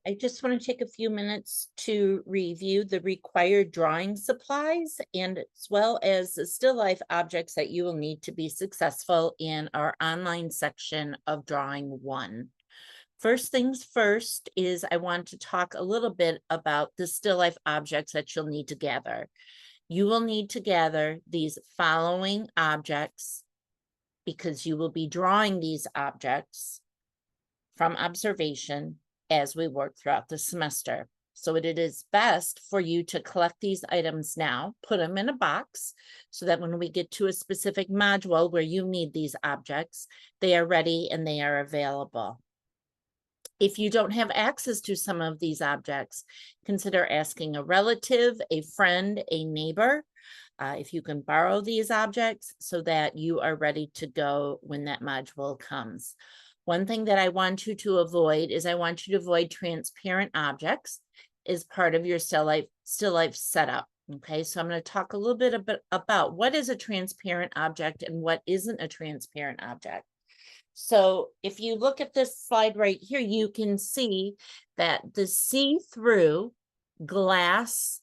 I just want to take a few minutes to review the required drawing supplies and as well as the still life objects that you will need to be successful in our online section of Drawing 1. First things first is I want to talk a little bit about the still life objects that you'll need to gather. You will need to gather these following objects because you will be drawing these objects from observation as we work throughout the semester. So it is best for you to collect these items now, put them in a box so that when we get to a specific module where you need these objects, they are ready and they are available. If you don't have access to some of these objects, consider asking a relative, a friend, a neighbor, if you can borrow these objects so that you are ready to go when that module comes. One thing that I want you to avoid is I want you to avoid transparent objects as part of your still life setup. Okay, so I'm going to talk a little bit about what is a transparent object and what isn't a transparent object. So if you look at this slide right here, you can see that the see-through glass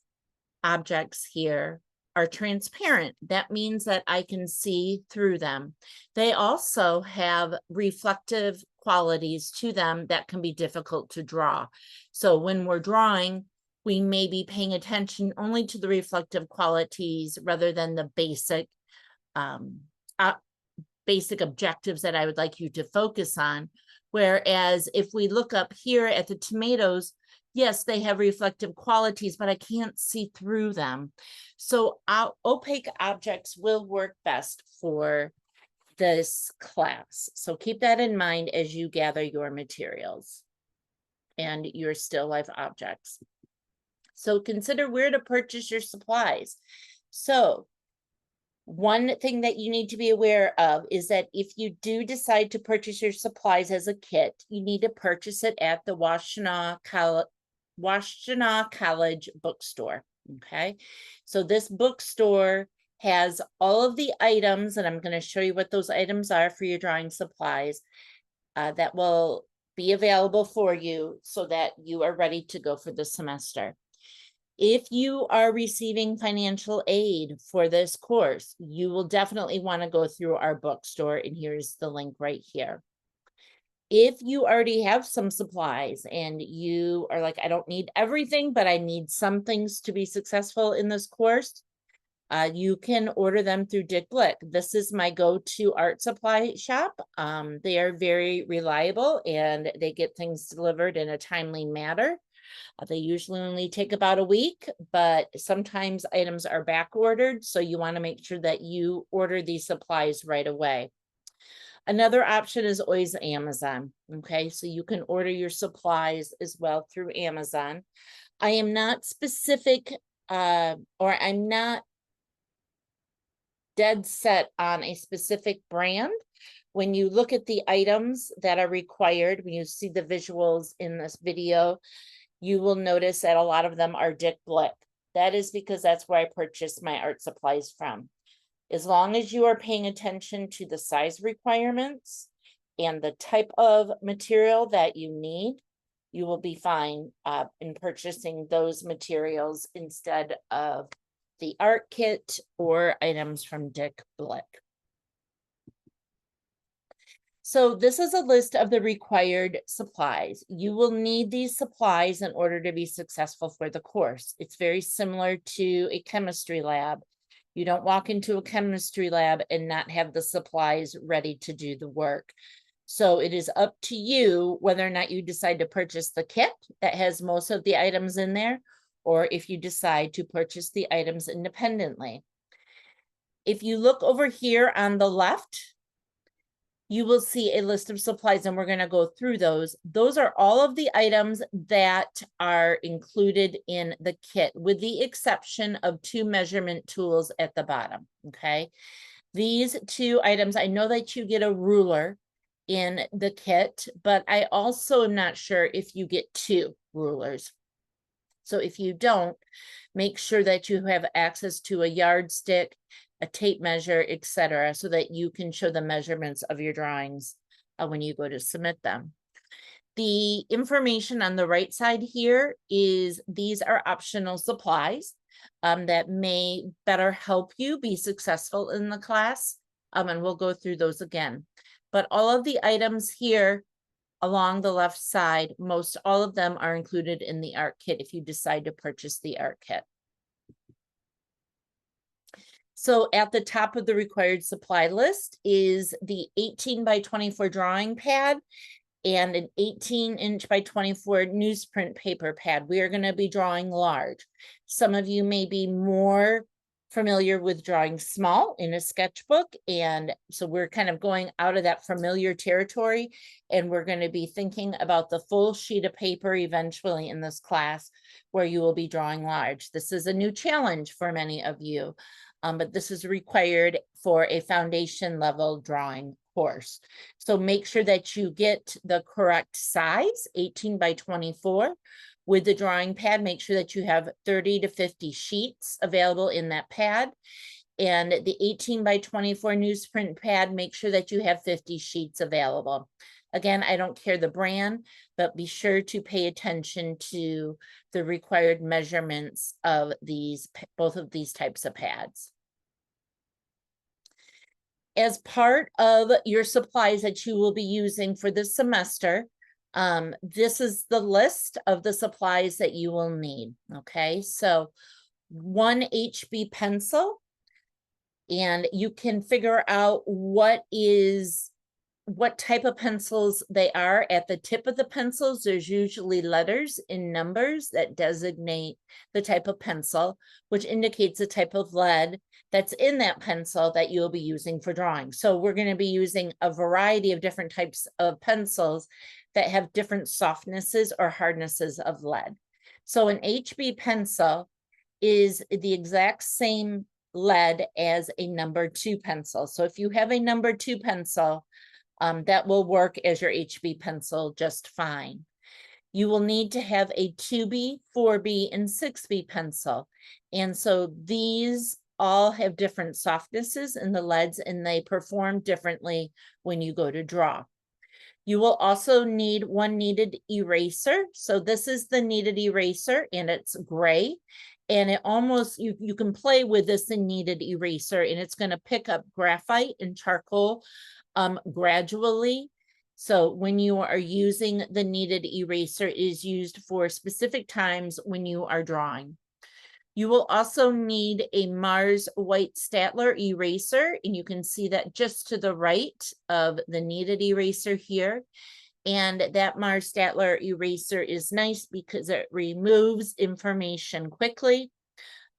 objects here are transparent. That means that I can see through them. They also have reflective qualities to them that can be difficult to draw. So when we're drawing, we may be paying attention only to the reflective qualities rather than the basic objectives that I would like you to focus on. Whereas if we look up here at the tomatoes, yes, they have reflective qualities, but I can't see through them. So our opaque objects will work best for this class. So keep that in mind as you gather your materials and your still life objects. So consider where to purchase your supplies. So one thing that you need to be aware of is that if you do decide to purchase your supplies as a kit, you need to purchase it at the Washtenaw College bookstore. Okay, so this bookstore has all of the items, and I'm going to show you what those items are for your drawing supplies that will be available for you so that you are ready to go for the semester. If you are receiving financial aid for this course, you will definitely want to go through our bookstore, and here's the link right here. If you already have some supplies and you are like, I don't need everything, but I need some things to be successful in this course, you can order them through Dick Blick. This is my go-to art supply shop. They are very reliable and they get things delivered in a timely manner. They usually only take about a week, but sometimes items are back ordered. So you want to make sure that you order these supplies right away. Another option is always Amazon. Okay, so you can order your supplies as well through Amazon. I am not specific or I'm not dead set on a specific brand. When you look at the items that are required, when you see the visuals in this video, you will notice that a lot of them are Dick Blick. That is because that's where I purchase my art supplies from. As long as you are paying attention to the size requirements and the type of material that you need, you will be fine in purchasing those materials instead of the art kit or items from Dick Blick. So this is a list of the required supplies. You will need these supplies in order to be successful for the course. It's very similar to a chemistry lab. You don't walk into a chemistry lab and not have the supplies ready to do the work. So it is up to you whether or not you decide to purchase the kit that has most of the items in there, or if you decide to purchase the items independently. If you look over here on the left, you will see a list of supplies, and we're going to go through those. Those are all of the items that are included in the kit, with the exception of 2 measurement tools at the bottom. Okay, these 2 items, I know that you get a ruler in the kit, but I also am not sure if you get 2 rulers. So if you don't, make sure that you have access to a yardstick, a tape measure, etc., so that you can show the measurements of your drawings when you go to submit them. The information on the right side here is these are optional supplies that may better help you be successful in the class. And we'll go through those again. But all of the items here along the left side, most all of them are included in the art kit if you decide to purchase the art kit. So at the top of the required supply list is the 18 by 24 drawing pad and an 18-inch by 24 newsprint paper pad. We are going to be drawing large. Some of you may be more familiar with drawing small in a sketchbook, and so we're kind of going out of that familiar territory, and we're going to be thinking about the full sheet of paper eventually in this class where you will be drawing large. This is a new challenge for many of you, but this is required for a foundation level drawing course. So make sure that you get the correct size, 18 by 24. With the drawing pad, make sure that you have 30 to 50 sheets available in that pad. And the 18 by 24 newsprint pad, make sure that you have 50 sheets available. Again, I don't care the brand, but be sure to pay attention to the required measurements of both of these types of pads. As part of your supplies that you will be using for this semester, this is the list of the supplies that you will need. Okay, so 1 HB pencil, and you can figure out what type of pencils they are. At the tip of the pencils, there's usually letters and numbers that designate the type of pencil, which indicates the type of lead that's in that pencil that you'll be using for drawing. So we're going to be using a variety of different types of pencils that have different softnesses or hardnesses of lead. So an HB pencil is the exact same lead as a number 2 pencil. So if you have a number 2 pencil, that will work as your HB pencil just fine. You will need to have a 2B, 4B, and 6B pencil. And so these all have different softnesses in the leads, and they perform differently when you go to draw. You will also need 1 kneaded eraser. So this is the kneaded eraser, and it's gray. And it almost, you can play with this kneaded eraser, and it's going to pick up graphite and charcoal gradually. So when you are using the kneaded eraser, it is used for specific times when you are drawing. You will also need a Mars White Staedtler eraser, and you can see that just to the right of the kneaded eraser here. And that Mars Staedtler eraser is nice because it removes information quickly.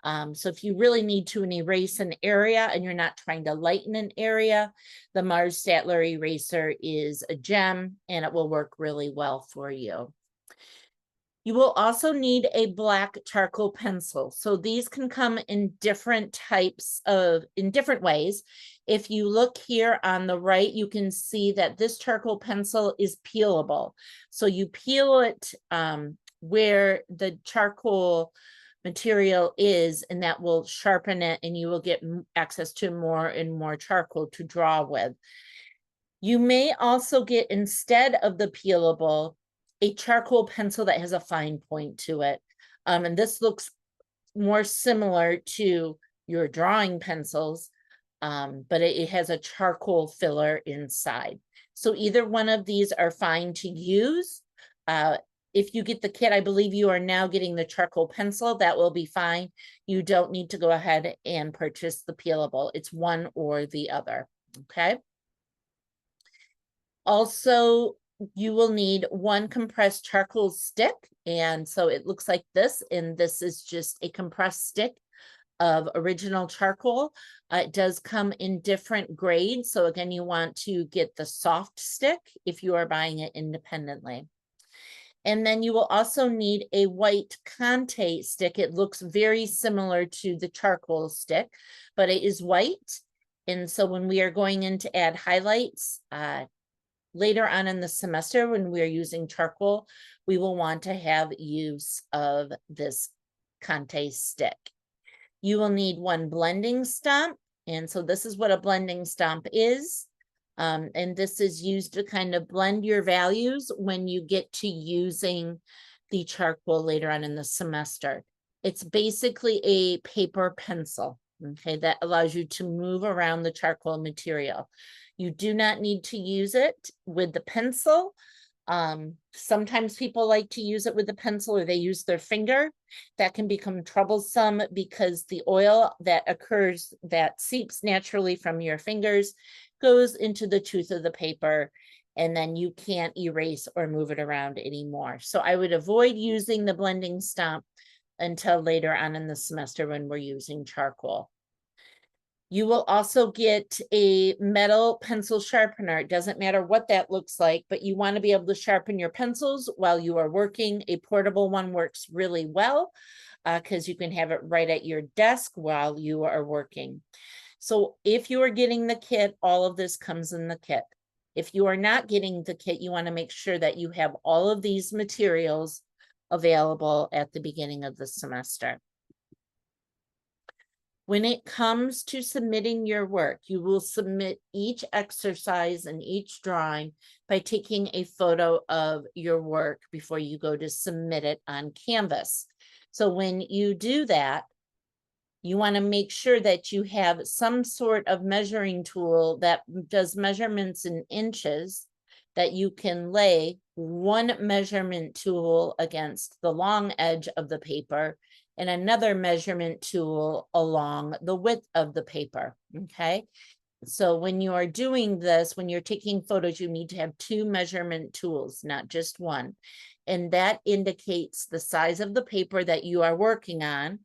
So if you really need to erase an area and you're not trying to lighten an area, the Mars Staedtler eraser is a gem, and it will work really well for you. You will also need a black charcoal pencil. So these can come in different ways. If you look here on the right, you can see that this charcoal pencil is peelable. So you peel it where the charcoal material is, and that will sharpen it, and you will get access to more and more charcoal to draw with. You may also get, instead of the peelable, a charcoal pencil that has a fine point to it. And this looks more similar to your drawing pencils, but it has a charcoal filler inside. So either one of these are fine to use. If you get the kit, I believe you are now getting the charcoal pencil. That will be fine. You don't need to go ahead and purchase the peelable. It's one or the other, okay? Also, you will need 1 compressed charcoal stick. And so it looks like this, and this is just a compressed stick of original charcoal. It does come in different grades. So again, you want to get the soft stick if you are buying it independently. And then you will also need a white Conte stick. It looks very similar to the charcoal stick, but it is white. And so when we are going in to add highlights, later on in the semester, when we are using charcoal, we will want to have use of this Conte stick. You will need 1 blending stump. And so this is what a blending stump is. And this is used to kind of blend your values when you get to using the charcoal later on in the semester. It's basically a paper pencil, okay, that allows you to move around the charcoal material. You do not need to use it with the pencil. Sometimes people like to use it with the pencil or they use their finger. That can become troublesome because the oil that occurs that seeps naturally from your fingers goes into the tooth of the paper, and then you can't erase or move it around anymore. So I would avoid using the blending stump until later on in the semester when we're using charcoal. You will also get a metal pencil sharpener. It doesn't matter what that looks like, but you want to be able to sharpen your pencils while you are working. A portable one works really well because you can have it right at your desk while you are working. So if you are getting the kit, all of this comes in the kit. If you are not getting the kit, you want to make sure that you have all of these materials available at the beginning of the semester. When it comes to submitting your work, you will submit each exercise and each drawing by taking a photo of your work before you go to submit it on Canvas. So when you do that, you want to make sure that you have some sort of measuring tool that does measurements in inches, that you can lay one measurement tool against the long edge of the paper and another measurement tool along the width of the paper, okay? So when you are doing this, when you're taking photos, you need to have two measurement tools, not just one. And that indicates the size of the paper that you are working on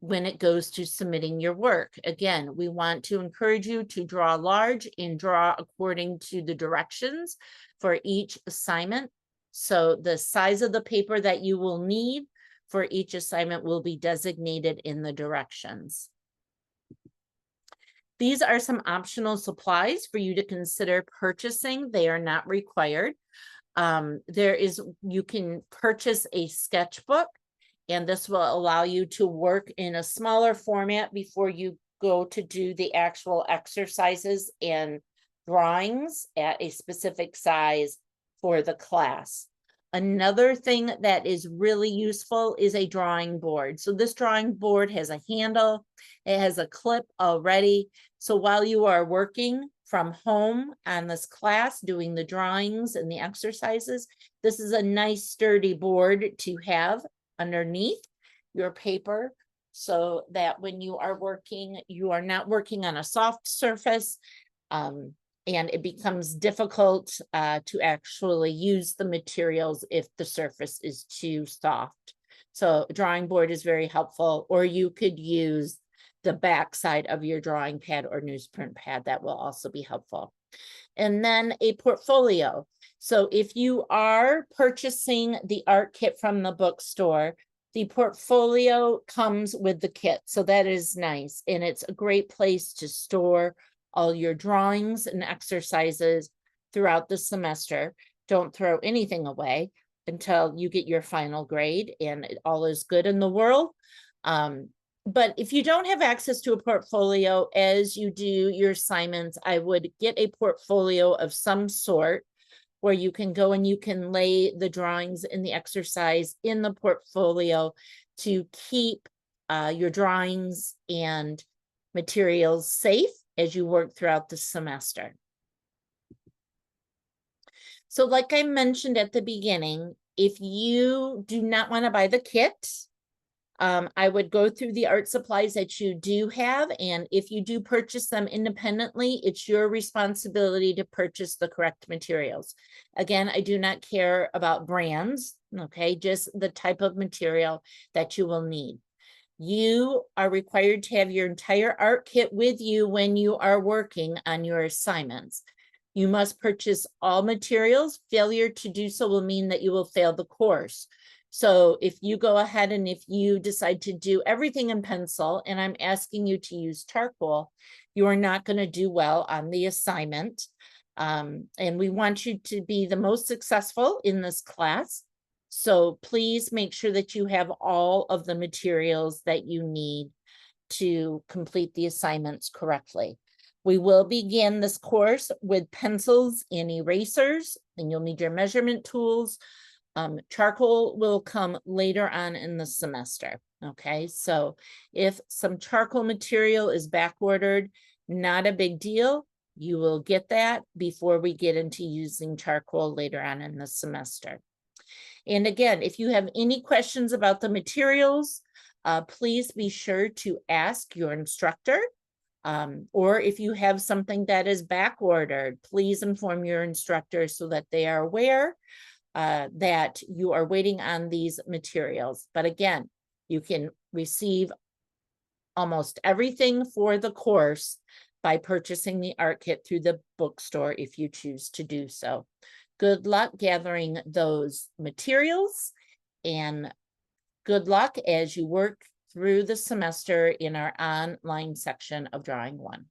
when it goes to submitting your work. Again, we want to encourage you to draw large and draw according to the directions for each assignment. So the size of the paper that you will need for each assignment will be designated in the directions. These are some optional supplies for you to consider purchasing. They are not required. You can purchase a sketchbook, and this will allow you to work in a smaller format before you go to do the actual exercises and drawings at a specific size for the class. Another thing that is really useful is a drawing board. So this drawing board has a handle, it has a clip already. So while you are working from home on this class, doing the drawings and the exercises, this is a nice sturdy board to have underneath your paper so that when you are working, you are not working on a soft surface, and it becomes difficult to actually use the materials if the surface is too soft. So a drawing board is very helpful, or you could use the back side of your drawing pad or newsprint pad. That will also be helpful. And then a portfolio. So if you are purchasing the art kit from the bookstore, the portfolio comes with the kit. So that is nice. And it's a great place to store all your drawings and exercises throughout the semester. Don't throw anything away until you get your final grade and all is good in the world. But if you don't have access to a portfolio as you do your assignments, I would get a portfolio of some sort where you can go and you can lay the drawings and the exercise in the portfolio to keep your drawings and materials safe as you work throughout the semester. So like I mentioned at the beginning, if you do not want to buy the kit, I would go through the art supplies that you do have, and if you do purchase them independently, it's your responsibility to purchase the correct materials. Again, I do not care about brands, okay, just the type of material that you will need. You are required to have your entire art kit with you when you are working on your assignments. You must purchase all materials. Failure to do so will mean that you will fail the course. So if you go ahead and if you decide to do everything in pencil and I'm asking you to use charcoal, you are not going to do well on the assignment. And we want you to be the most successful in this class. So please make sure that you have all of the materials that you need to complete the assignments correctly. We will begin this course with pencils and erasers, and you'll need your measurement tools. Charcoal will come later on in the semester. Okay, so if some charcoal material is back ordered, not a big deal. You will get that before we get into using charcoal later on in the semester. And again, if you have any questions about the materials, please be sure to ask your instructor. Or if you have something that is back ordered, please inform your instructor so that they are aware that you are waiting on these materials. But again, you can receive almost everything for the course by purchasing the art kit through the bookstore if you choose to do so. Good luck gathering those materials, and good luck as you work through the semester in our online section of Drawing One.